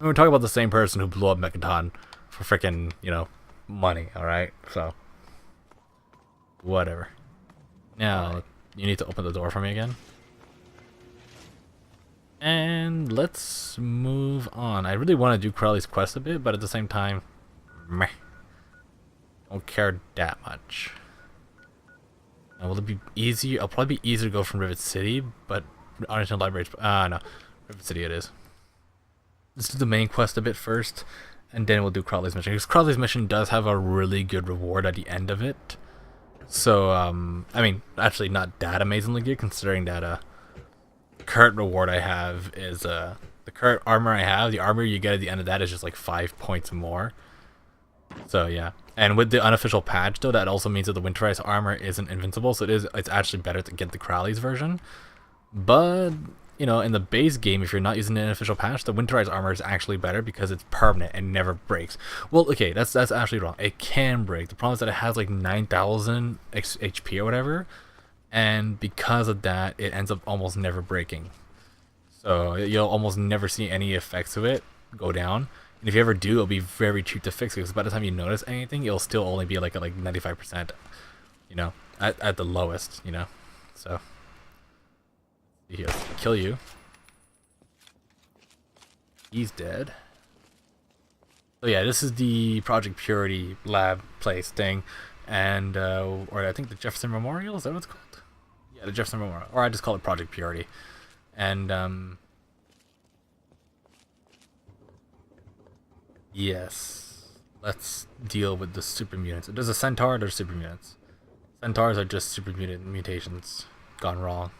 We're talking about the same person who blew up Mechaton for freaking, money, alright? So, whatever. Now, you need to open the door for me again. And let's move on. I really want to do Crowley's quest a bit, but at the same time, meh. Don't care that much. Now, will it be easy? It'll probably be easier to go from Rivet City, but Arlington Library. No, Rivet City it is. Let's do the main quest a bit first, and then we'll do Crowley's mission. Because Crowley's mission does have a really good reward at the end of it. So, I mean, actually not that amazingly good, considering that the current reward I have is the current armor I have. The armor you get at the end of that is just like 5 points more. So yeah, and with the unofficial patch though, that also means that the winterized armor isn't invincible. So it's actually better to get the Crowley's version. But in the base game, if you're not using the unofficial patch, the winterized armor is actually better because it's permanent and never breaks. Well, okay, that's actually wrong. It can break. The problem is that it has like 9,000 HP or whatever, and because of that, it ends up almost never breaking. So you'll almost never see any effects of it go down. And if you ever do, it'll be very cheap to fix because by the time you notice anything, it'll still only be like at 95%, at the lowest, So he'll kill you. He's dead. So yeah, this is the Project Purity lab place thing, and or I think the Jefferson Memorial, is that what it's called? Yeah, the Jefferson Memorial, or I just call it Project Purity, and yes, let's deal with the super mutants. There's a centaur, there's super mutants. Centaurs are just super mutant mutations gone wrong.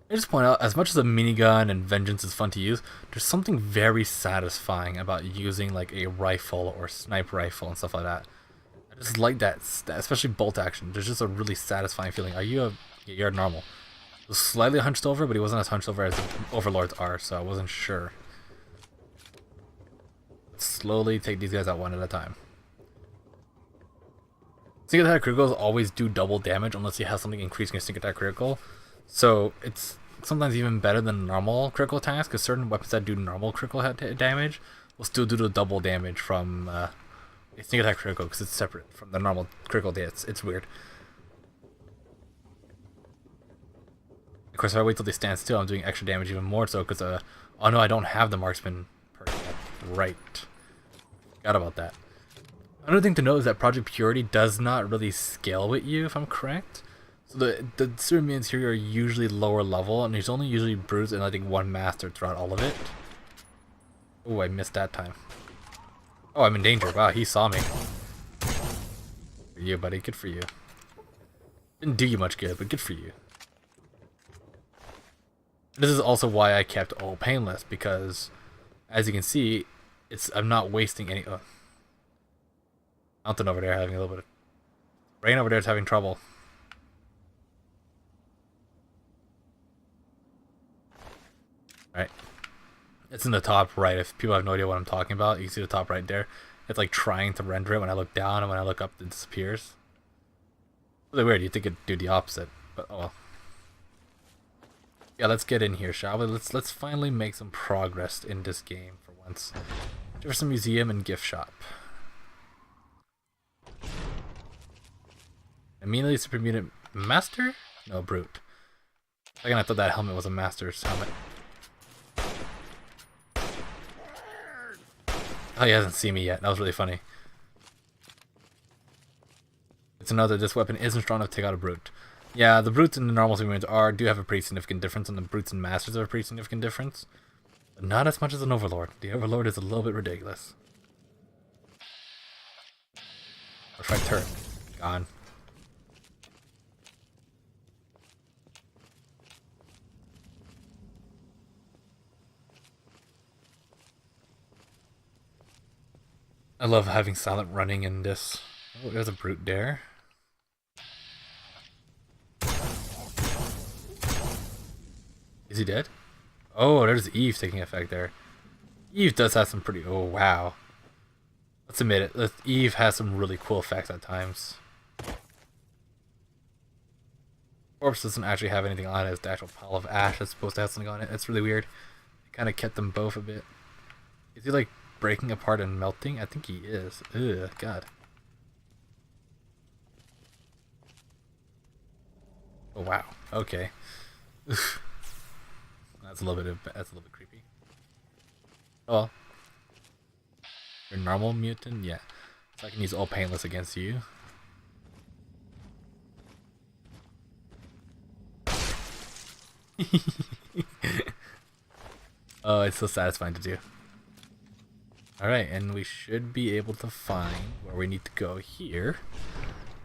I just point out, as much as a minigun and vengeance is fun to use, there's something very satisfying about using like a rifle or sniper rifle and stuff like that. I just like that, especially bolt action. There's just a really satisfying feeling. You're normal. He was slightly hunched over, but he wasn't as hunched over as the overlords are, so I wasn't sure. Let's slowly take these guys out one at a time. Sneak attack criticals always do double damage unless you have something increasing your sneak attack critical. So it's sometimes even better than normal critical attacks, because certain weapons that do normal critical damage will still do the double damage from a sneak attack critical, because it's separate from the normal critical hits. It's weird. Of course, if I wait till they stand still, I'm doing extra damage even more so, because oh no, I don't have the marksman perk yet. Right. Forgot about that. Another thing to note is that Project Purity does not really scale with you, if I'm correct. So the super mutants here are usually lower level, and there's only usually brutes and I think one master throughout all of it. Oh, I missed that time. Oh, I'm in danger. Wow, he saw me. For you, buddy. Good for you. Didn't do you much good, but good for you. This is also why I kept all painless, because as you can see, I'm not wasting any. Mountain over there having a little bit of rain over there is having trouble. Right, it's in the top right. If people have no idea what I'm talking about, you can see the top right there. It's like trying to render it. When I look down and when I look up, it disappears. Really weird. You think it'd do the opposite, but oh well. Yeah, let's get in here, shall we? Let's finally make some progress in this game for once. Jefferson Museum and gift shop. Immediately super mutant master? No, brute. Again, I thought that helmet was a master's helmet. Oh, he hasn't seen me yet. That was really funny. It's another. This weapon isn't strong enough to take out a brute. Yeah, the brutes and the normal super mutants do have a pretty significant difference, and the brutes and masters have a pretty significant difference. But not as much as an overlord. The overlord is a little bit ridiculous. Let's try turret. Gone. I love having silent running in this. Oh, there's a brute there. Is he dead? Oh, there's Eve taking effect there. Eve does have some pretty... Oh, wow. Let's admit it. Eve has some really cool effects at times. corpse doesn't actually have anything on it. It's the actual pile of ash that's supposed to have something on it. It's really weird. It kind of kept them both a bit. Is he like breaking apart and melting? I think he is. Ugh, God. Oh wow. Okay. That's a little bit creepy. Oh well. You're a normal mutant? Yeah. So I can use all painless against you. Oh, it's so satisfying to do. Alright, and we should be able to find where we need to go here.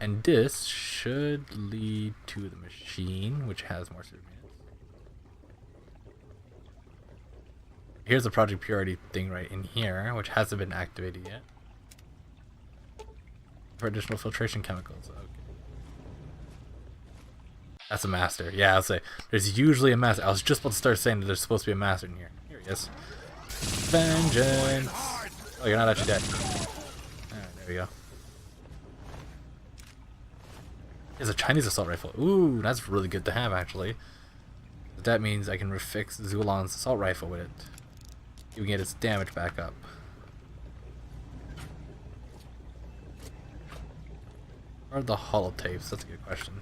And this should lead to the machine, which has more surveillance. Here's the Project Purity thing right in here, which hasn't been activated yet. For additional filtration chemicals. Okay. That's a master. Yeah, I'll say. There's usually a master. I was just about to start saying that there's supposed to be a master in here. Here he is. Vengeance! Oh, you're not actually dead. Alright, there we go. There's a Chinese assault rifle. Ooh, that's really good to have, actually. That means I can refix Zulon's assault rifle with it. You can get its damage back up. Or the holotapes? That's a good question.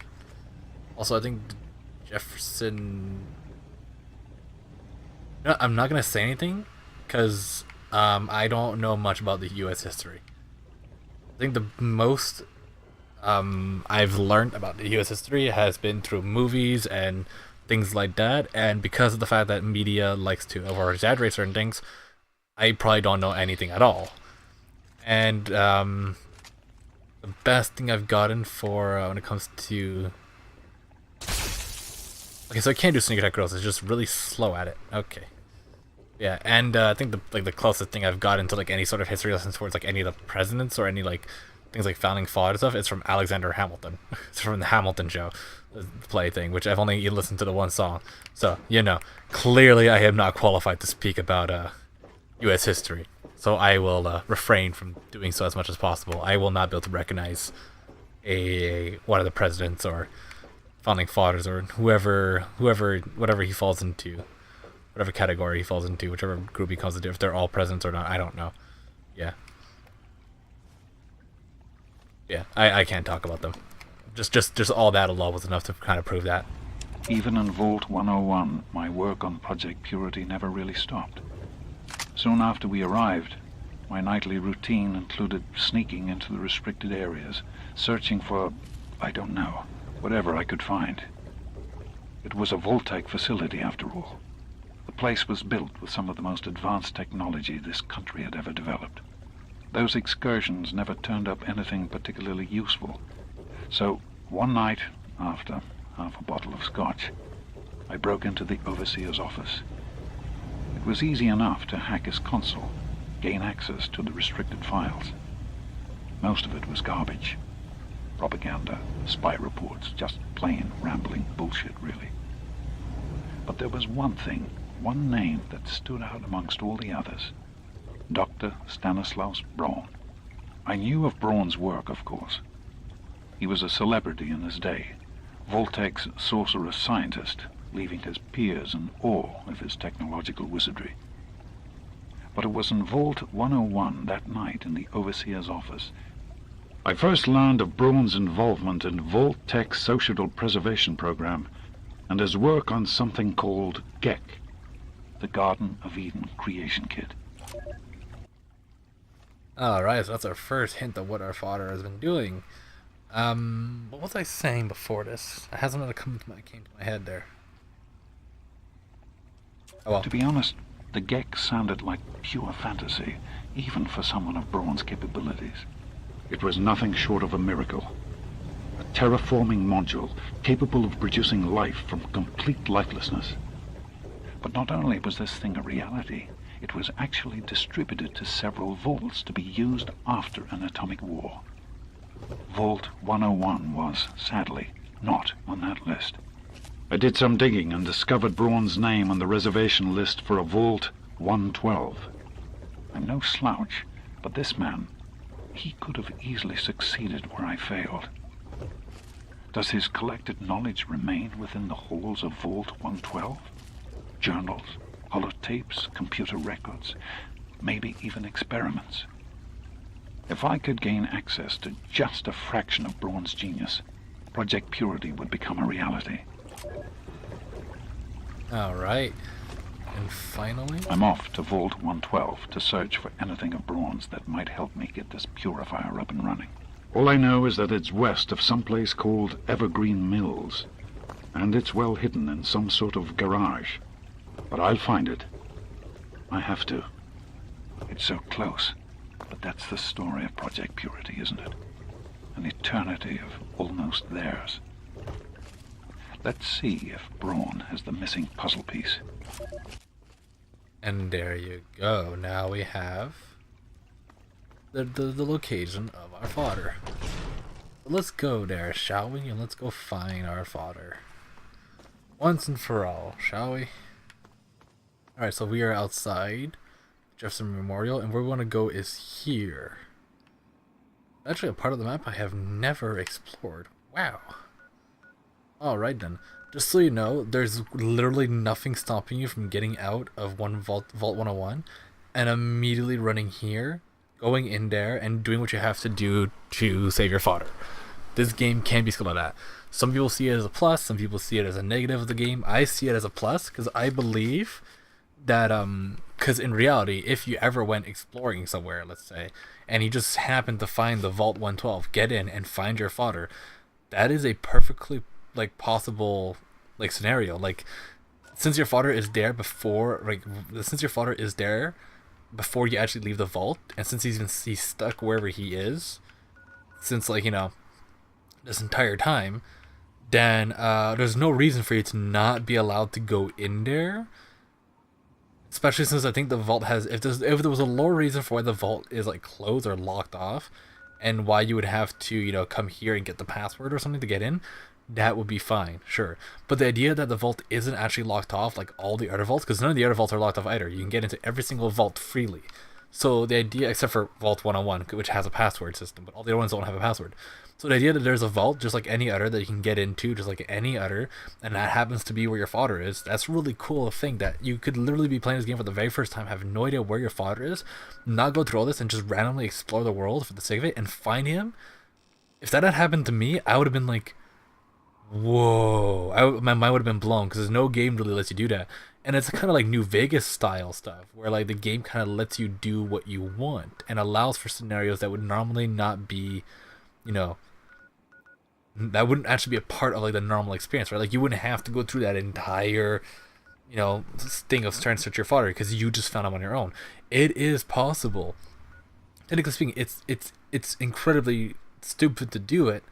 Also, I think Jefferson... You know, I'm not going to say anything, because I don't know much about the U.S. history. I think the most I've learned about the U.S. history has been through movies and things like that, and because of the fact that media likes to over-exaggerate certain things, I probably don't know anything at all. And the best thing I've gotten for when it comes to... Okay, so I can't do sneak attack girls, it's just really slow at it. Okay. Yeah, and I think the closest thing I've gotten to like any sort of history lessons towards like any of the presidents or any like things like founding fathers stuff is from Alexander Hamilton. It's from the Hamilton show, the play thing, which I've only listened to the one song. So, you know, clearly I am not qualified to speak about U.S. history. So I will refrain from doing so as much as possible. I will not be able to recognize one of the presidents or founding fathers or whatever he falls into. Whatever category he falls into, whichever group he comes into, if they're all presidents or not, I don't know. Yeah. Yeah, I can't talk about them. Just all that alone was enough to kind of prove that. Even in Vault 101, my work on Project Purity never really stopped. Soon after we arrived, my nightly routine included sneaking into the restricted areas, searching for, I don't know, whatever I could find. It was a Vault-Tec facility after all. The place was built with some of the most advanced technology this country had ever developed. Those excursions never turned up anything particularly useful. So, one night, after half a bottle of scotch, I broke into the overseer's office. It was easy enough to hack his console, gain access to the restricted files. Most of it was garbage. Propaganda, spy reports, just plain rambling bullshit, really. But there was one thing, one name that stood out amongst all the others. Dr. Stanislaus Braun. I knew of Braun's work, of course. He was a celebrity in his day, Vault-Tec's sorcerous scientist, leaving his peers in awe of his technological wizardry. But it was in Vault 101 that night in the Overseer's office I first learned of Braun's involvement in Vault-Tec's Social Preservation Program and his work on something called GEC, the Garden of Eden Creation Kit. Alright, so that's our first hint of what our father has been doing. What was I saying before this? It hasn't really came to my head there. Oh well. To be honest, the GEC sounded like pure fantasy, even for someone of Braun's capabilities. It was nothing short of a miracle. A terraforming module capable of producing life from complete lifelessness. But not only was this thing a reality, it was actually distributed to several vaults to be used after an atomic war. Vault 101 was, sadly, not on that list. I did some digging and discovered Braun's name on the reservation list for a Vault 112. I'm no slouch, but this man, he could have easily succeeded where I failed. Does his collected knowledge remain within the halls of Vault 112? Journals, holotapes, computer records, maybe even experiments. If I could gain access to just a fraction of Braun's genius, Project Purity would become a reality. Alright. And finally... I'm off to Vault 112 to search for anything of Braun's that might help me get this purifier up and running. All I know is that it's west of some place called Evergreen Mills, and it's well hidden in some sort of garage. But I'll find it. I have to. It's so close, but that's the story of Project Purity, isn't it? An eternity of almost theirs. Let's see if Braun has the missing puzzle piece. And there you go. Now we have the location of our fodder. Let's go there, shall we? And let's go find our fodder. Once and for all, shall we? Alright, so we are outside Jefferson Memorial, and where we want to go is here. Actually, a part of the map I have never explored. Wow. Alright then. Just so you know, there's literally nothing stopping you from getting out of Vault 101 and immediately running here, going in there, and doing what you have to do to save your fodder. This game can be skilled at that. Some people see it as a plus, some people see it as a negative of the game. I see it as a plus because I believe that, because in reality, if you ever went exploring somewhere, let's say, and you just happen to find the Vault 112, get in and find your fodder, that is a perfectly possible scenario. Since your fodder is there before you actually leave the vault, and since he's stuck wherever he is since this entire time, then there's no reason for you to not be allowed to go in there. Especially since I think the vault has, if there was a lower reason for why the vault is closed or locked off, and why you would have to come here and get the password or something to get in, that would be fine, sure. But the idea that the vault isn't actually locked off like all the other vaults, because none of the other vaults are locked off either. You can get into every single vault freely. So the idea, except for Vault 101, which has a password system, but all the other ones don't have a password. So the idea that there's a vault just like any other that you can get into, just like any other, and that happens to be where your fodder is, that's really cool thing that you could literally be playing this game for the very first time, have no idea where your fodder is, not go through all this and just randomly explore the world for the sake of it and find him. If that had happened to me, I would have been like, whoa, my mind would have been blown, because there's no game really lets you do that. And it's kind of like New Vegas style stuff, where the game kind of lets you do what you want and allows for scenarios that would normally not be, that wouldn't actually be a part of the normal experience, right? You wouldn't have to go through that entire, thing of trying to search your fodder because you just found them on your own. It is possible. Technically speaking, it's incredibly stupid to do it,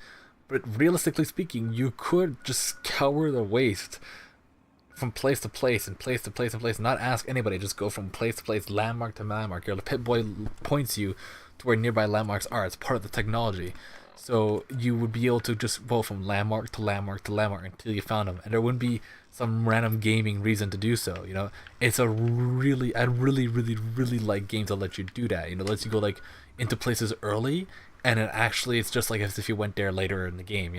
but realistically speaking, you could just scour the waste from place to place and place to place and place, not ask anybody, just go from place to place, landmark to landmark. Your pit boy points you to where nearby landmarks are. It's part of the technology. So you would be able to just go from landmark to landmark to landmark until you found them, and there wouldn't be some random gaming reason to do so. It's I really like games that let you do that. It lets you go into places early, and it's just as if you went there later in the game.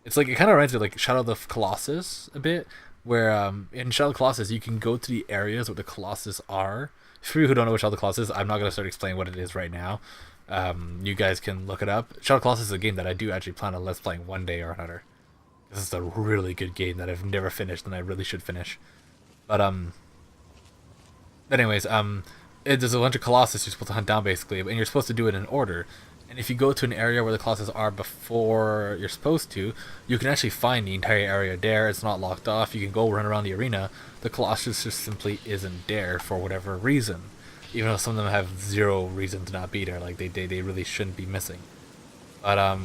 It's it kind of reminds me of Shadow of the Colossus a bit, where in Shadow of the Colossus you can go to the areas where the Colossus are. For you who don't know what Shadow of the Colossus is, I'm not going to start explaining what it is right now. You guys can look it up. Shadow of the Colossus is a game that I do actually plan on let's playing one day or another. This is a really good game that I've never finished and I really should finish. But anyways, there's a bunch of Colossus you're supposed to hunt down basically, and you're supposed to do it in order. And if you go to an area where the Colossus are before you're supposed to, you can actually find the entire area there. It's not locked off. You can go run around the arena. The Colossus just simply isn't there for whatever reason. Even though some of them have zero reason to not be there. They really shouldn't be missing. But,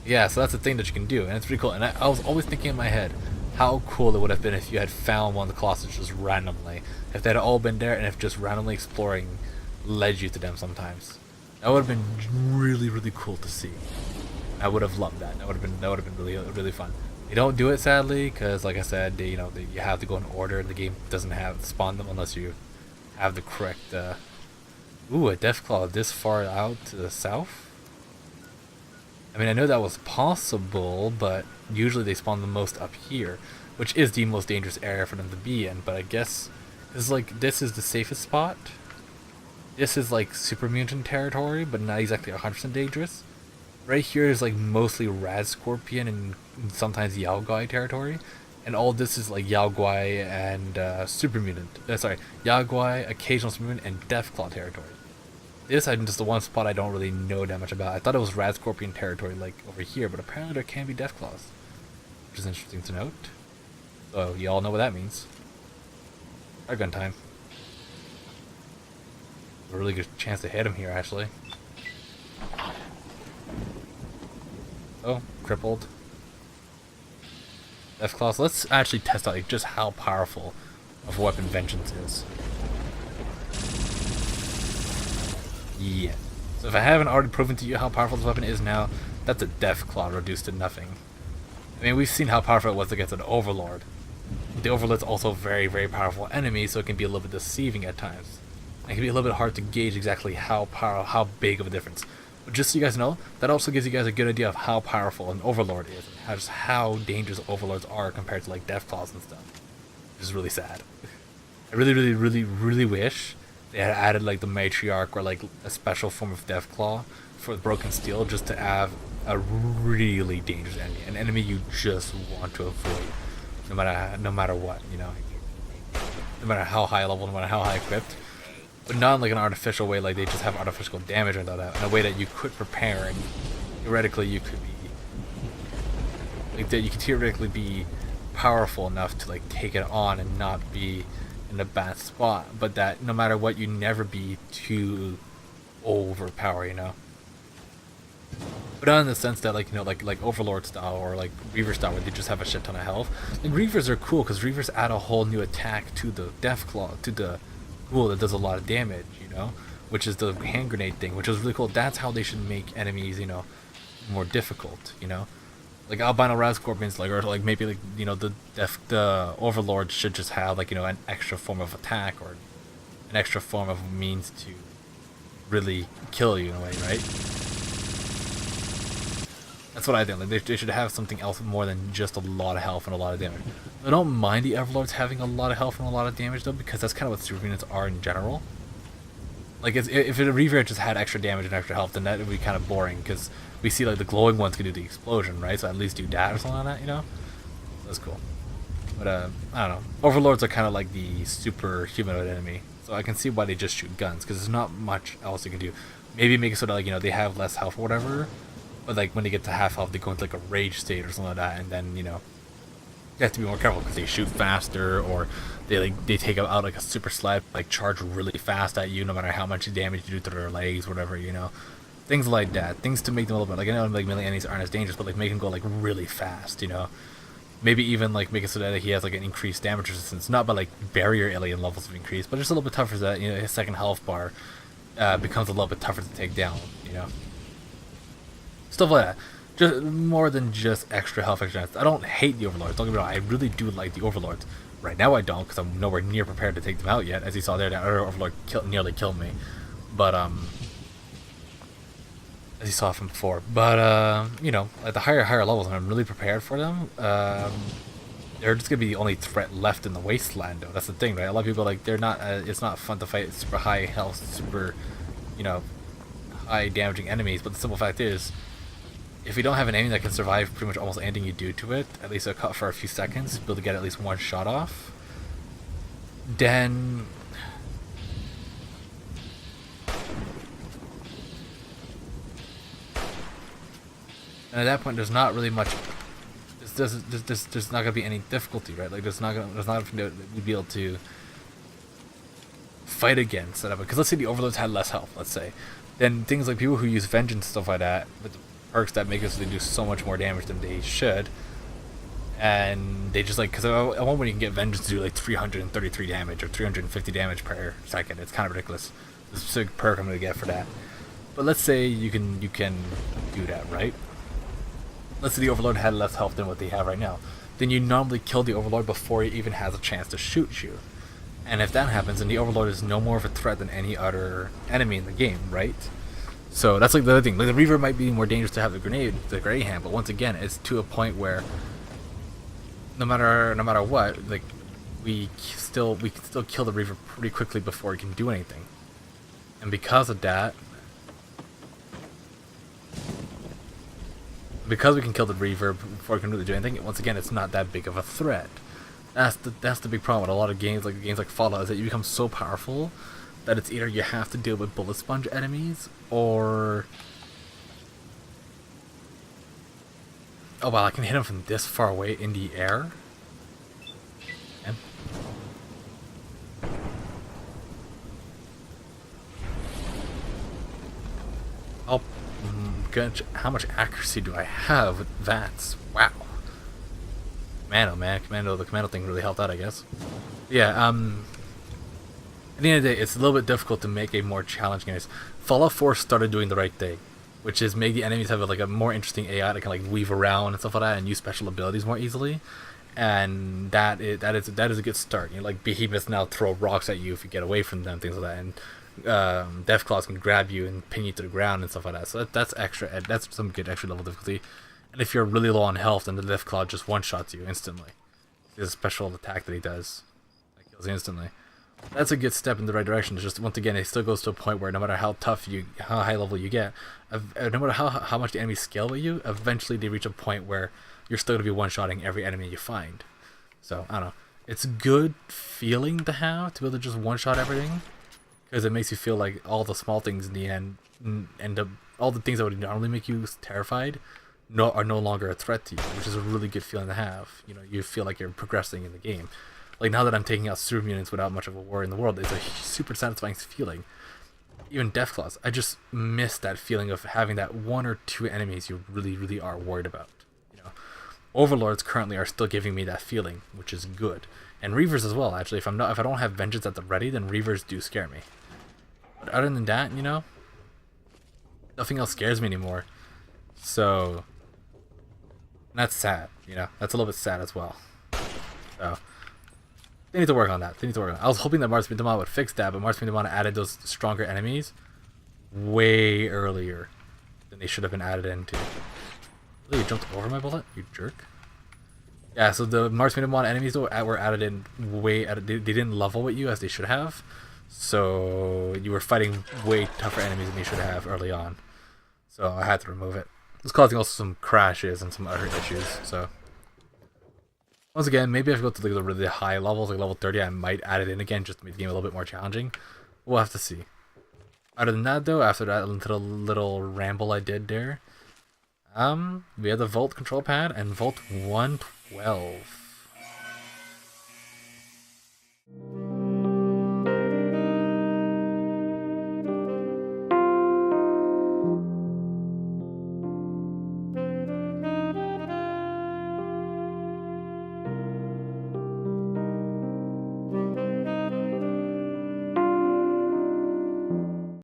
yeah, so that's the thing that you can do. And it's pretty cool. And I was always thinking in my head, how cool it would have been if you had found one of the Colossus just randomly. If they had all been there and if just randomly exploring led you to them sometimes. That would have been really cool to see. I would have loved that. That would have been really fun. They don't do it sadly because, like I said, you have to go in order, and the game doesn't spawn them unless you have the correct. Ooh, a Deathclaw this far out to the south. I mean, I know that was possible, but usually they spawn the most up here, which is the most dangerous area for them to be in. But I guess it's like this is the safest spot. This is like super mutant territory, but not exactly 100% dangerous. Right here is like mostly Rad Scorpion and sometimes Yao Guai territory. And all this is like Yao Guai and Super Mutant. Sorry, Yao Guai, Occasional Super Mutant, and Deathclaw territory. This I'm just the one spot I don't really know that much about. I thought it was Rad Scorpion territory like over here, but apparently there can be Deathclaws. Which is interesting to note. So you all know what that means. Our gun time. A really good chance to hit him here actually. Oh, crippled. Deathclaws. Let's actually test out like, just how powerful of a weapon Vengeance is. Yeah. So if I haven't already proven to you how powerful this weapon is now, that's a Deathclaw reduced to nothing. I mean, we've seen how powerful it was against an Overlord. The Overlord's also a very, very powerful enemy, so it can be a little bit deceiving at times. It can be a little bit hard to gauge exactly how big of a difference. But just so you guys know, that also gives you guys a good idea of how powerful an Overlord is, and just how dangerous Overlords are compared to like Deathclaws and stuff. Which is really sad. I really, really, really, really wish they had added like the Matriarch or like a special form of Deathclaw for the Broken Steel, just to have a really dangerous enemy, an enemy you just want to avoid, no matter what, you know, no matter how high level, no matter how high equipped. But not in like an artificial way, like they just have artificial damage or that, in a way that you could prepare and theoretically you could be like that. You could theoretically be powerful enough to like take it on and not be in a bad spot, but that no matter what, you never be too overpower, you know. But not in the sense that like, you know, like Overlord style or like Reaver style where they just have a shit ton of health. Like Reavers are cool because Reavers add a whole new attack to the Deathclaw, to the ghoul that does a lot of damage, you know, which is the hand grenade thing, which is really cool. That's how they should make enemies, you know, more difficult, you know. Like albino Rad Scorpions, like, or like maybe like, you know, the Overlord should just have like, you know, an extra form of attack or an extra form of means to really kill you in a way, right? That's what I think. Like they should have something else more than just a lot of health and a lot of damage. I don't mind the Overlords having a lot of health and a lot of damage though, because that's kind of what super units are in general. Like if a Reaver just had extra damage and extra health, then that would be kind of boring, because we see like the glowing ones can do the explosion, right? So at least do that or something like that, you know? That's cool. But I don't know. Overlords are kind of like the super humanoid enemy, so I can see why they just shoot guns, because there's not much else you can do. Maybe make it so that like, you know, they have less health or whatever, but like when they get to half health, they go into like a rage state or something like that, and then, you know, you have to be more careful because they shoot faster, or they take out like a super sled, like charge really fast at you no matter how much damage you do to their legs, whatever, you know. Things like that. Things to make them a little bit, like, I know like melee enemies aren't as dangerous, but like make them go like really fast, you know. Maybe even like make it so that he has like an increased damage resistance, not by like barrier alien levels of increase, but just a little bit tougher so that, you know, his second health bar becomes a little bit tougher to take down, you know. Stuff like that. Just more than just extra health, extra chance. I don't hate the Overlords, don't get me wrong, I really do like the Overlords. Right now I don't, because I'm nowhere near prepared to take them out yet. As you saw there, that other Overlord nearly killed me. But, as you saw from before. But, you know, at the higher levels, when I'm really prepared for them, they're just going to be the only threat left in the wasteland, though. That's the thing, right? A lot of people, like, they're not, it's not fun to fight super high health, super, you know, high damaging enemies, but the simple fact is, if you don't have an enemy that can survive pretty much almost anything you do to it, at least for a few seconds, be able to get at least one shot off, then and at that point there's not really much, there's not gonna be any difficulty, right? Like there's not gonna be able to fight against that, because let's say the Overlords had less health, let's say, then things like people who use Vengeance, stuff like that, with the perks that make it so they do so much more damage than they should, and they just like, because at one point you can get Vengeance to do like 333 damage or 350 damage per second. It's kind of ridiculous. There's a specific perk I'm gonna get for that. But let's say you can do that, right? Let's say the Overlord had less health than what they have right now. Then you normally kill the Overlord before he even has a chance to shoot you. And if that happens, then the Overlord is no more of a threat than any other enemy in the game, right? So that's like the other thing. Like the Reaver might be more dangerous to have the grenade hand, but once again, it's to a point where no matter what, like we can still kill the Reaver pretty quickly before it can do anything. And because of that, because we can kill the Reaver before it can really do anything, once again, it's not that big of a threat. That's the big problem with a lot of games like Fallout, is that you become so powerful that it's either you have to deal with bullet sponge enemies or oh wow, I can hit him from this far away in the air. And oh, gosh, how much accuracy do I have with VATS? Wow. Commando, man, the commando thing really helped out, I guess. Yeah, at the end of the day, it's a little bit difficult to make a more challenging game. Fallout 4 started doing the right thing, which is make the enemies have like a more interesting AI that can like weave around and stuff like that and use special abilities more easily. And that is a good start. You know, like behemoths now throw rocks at you if you get away from them, things like that. And Deathclaws can grab you and pin you to the ground and stuff like that. So that's extra. That's some good extra level difficulty. And if you're really low on health, then the Deathclaw just one-shots you instantly. There's a special attack that he does that kills you instantly. That's a good step in the right direction. It's just, once again, it still goes to a point where no matter how tough how high level you get, no matter how much the enemies scale with you, eventually they reach a point where you're still going to be one-shotting every enemy you find. So, I don't know. It's a good feeling to have, to be able to just one-shot everything, because it makes you feel like all the small things in the end end up, all the things that would normally make you terrified are no longer a threat to you, which is a really good feeling to have. You know, you feel like you're progressing in the game. Like, now that I'm taking out super mutants without much of a worry in the world, it's a super satisfying feeling. Even Deathclaws, I just miss that feeling of having that one or two enemies you really, really are worried about. You know, Overlords currently are still giving me that feeling, which is good, and Reavers as well. Actually, if I don't have Vengeance at the ready, then Reavers do scare me. But other than that, you know, nothing else scares me anymore. So that's sad. You know, that's a little bit sad as well. So. They need to work on that. I was hoping that Martigen would fix that, but Martigen added those stronger enemies way earlier than they should have been added into. Really, you jumped over my bullet, you jerk. Yeah, so the Martigen enemies were added in they didn't level with you as they should have, so you were fighting way tougher enemies than you should have early on. So I had to remove it. It was causing also some crashes and some other issues. So. Once again, maybe if I go to the really high levels, like level 30, I might add it in again just to make the game a little bit more challenging. We'll have to see. Other than that, though, after that little ramble I did there, we have the Volt control pad and Volt 112.